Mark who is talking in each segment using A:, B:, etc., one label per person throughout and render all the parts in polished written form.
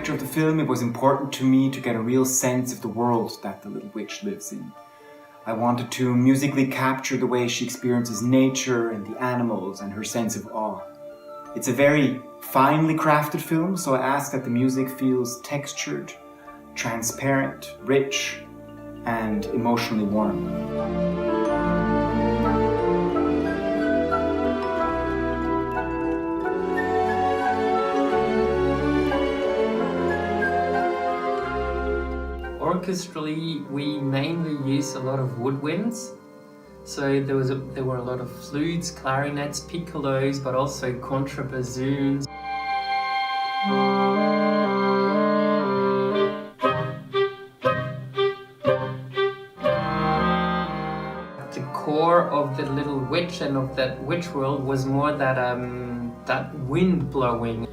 A: director of the film, it was important to me to get a real sense of the world that the little witch lives in. I wanted to musically capture the way she experiences nature and the animals and her sense of awe. It's a very finely crafted film, so I ask that the music feels textured, transparent, rich, and emotionally warm.
B: Orchestrally, we mainly use a lot of woodwinds. So there were a lot of flutes, clarinets, piccolos, but also contrabassoons. The core of the little witch and of that witch world was more that wind blowing.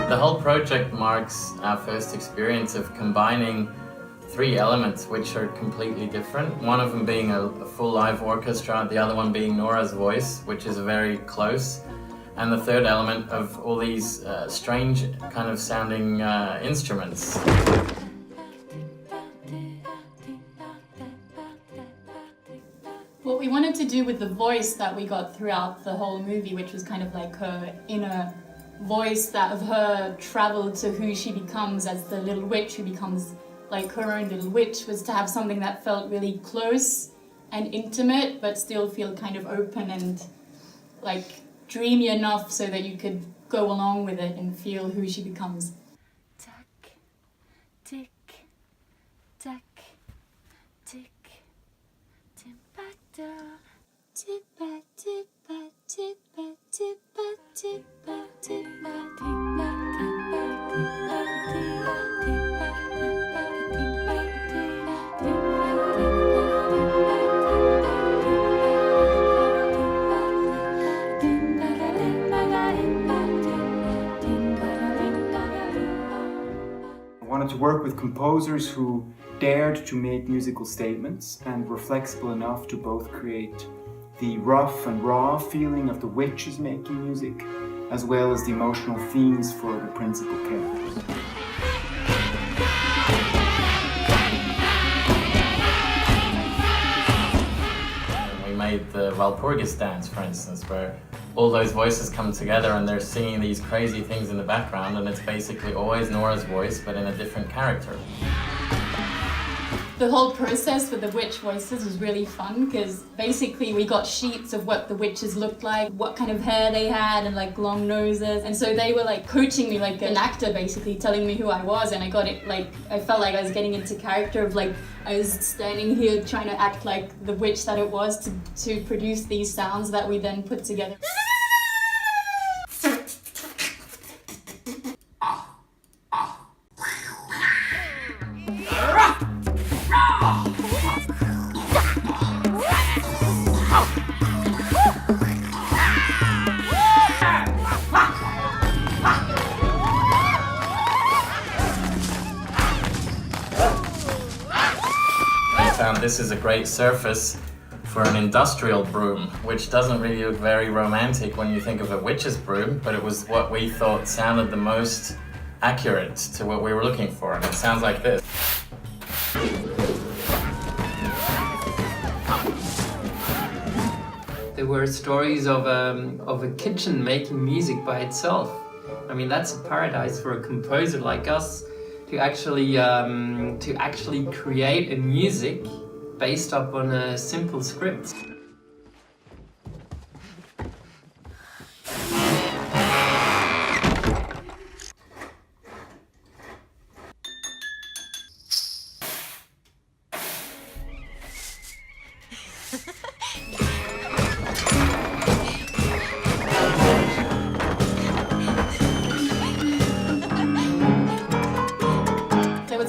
C: The whole project marks our first experience of combining three elements which are completely different. One of them being a full live orchestra, the other one being Nora's voice, which is very close, and the third element of all these strange kind of sounding instruments.
D: What we wanted to do with the voice that we got throughout the whole movie, which was kind of like her inner voice that of her travel to who she becomes as the little witch who becomes like her own little witch, was to have something that felt really close and intimate but still feel kind of open and like dreamy enough so that you could go along with it and feel who she becomes.
E: Tack, tick, tack, tick, timpata, tippa, tippa, tippa, tippa, tippa, tippa, tippa, tippa, tippa,
A: I wanted to work with composers who dared to make musical statements and were flexible enough to both create the rough and raw feeling of the witches making music, as well as the emotional themes for the principal characters.
C: We made the Walpurgistanz, for instance, where all those voices come together and they're singing these crazy things in the background, and it's basically always Nora's voice, but in a different character.
D: The whole process with the witch voices was really fun because basically we got sheets of what the witches looked like, what kind of hair they had and like long noses, and so they were like coaching me like an actor, basically telling me who I was, and I got it like, I felt like I was getting into character of like I was standing here trying to act like the witch that it was to produce these sounds that we then put together.
C: This is a great surface for an industrial broom, which doesn't really look very romantic when you think of a witch's broom, but it was what we thought sounded the most accurate to what we were looking for, and it sounds like this.
B: There were stories of a kitchen making music by itself. I mean, that's a paradise for a composer like us to actually create a music based upon a simple script.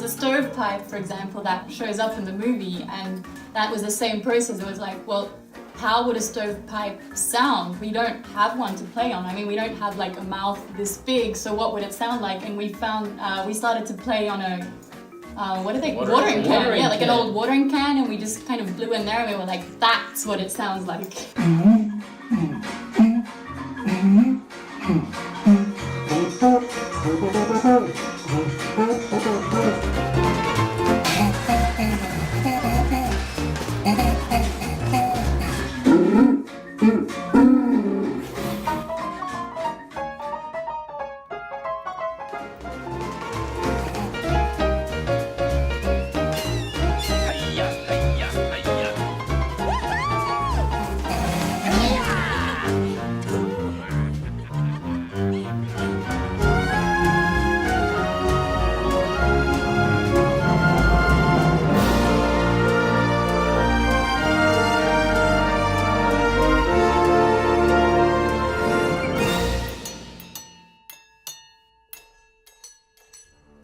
D: Stovepipe, for example, that shows up in the movie, and that was the same process. It was like, well, how would a stovepipe sound? We don't have one to play on. I mean, we don't have like a mouth this big, so what would it sound like? And we found, we started to play on a, what are they? Watering can. Yeah, like an old watering can, and we just kind of blew in there and we were like, that's what it sounds like.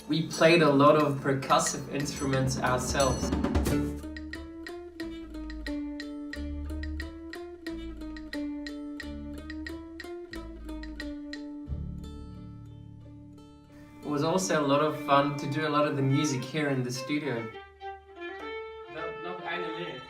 B: We played a lot of percussive instruments ourselves. It was also a lot of fun to do a lot of the music here in the studio. Noch eine Minute.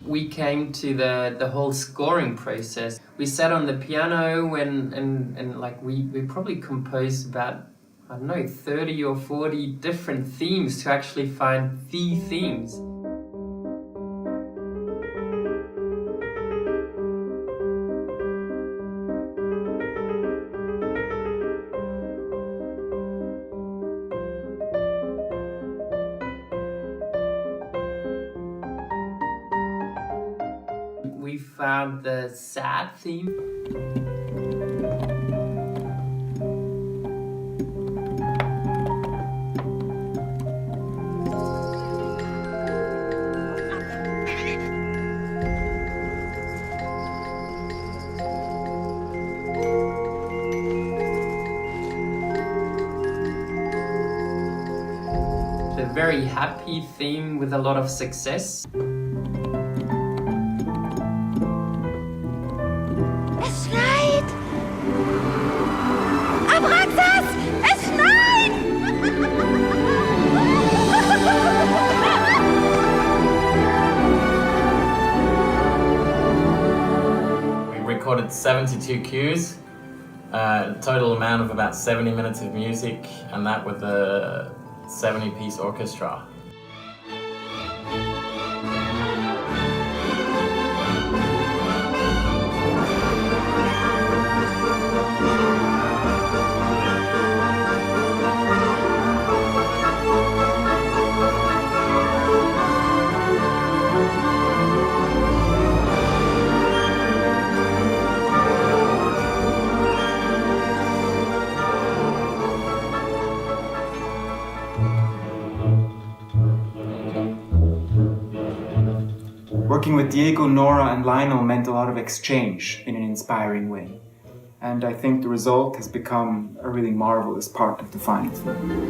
B: We came to the whole scoring process. We sat on the piano and like we probably composed about, I don't know, 30 or 40 different themes to actually find the themes. We found the sad theme. The very happy theme with a lot of success.
E: Es schleit! Abraxas! Es schleit!
C: We recorded 72 cues, a total amount of about 70 minutes of music, and that with a 70-piece orchestra.
A: Working with Diego, Nora and Lionel meant a lot of exchange in an inspiring way. And I think the result has become a really marvelous part of the final film.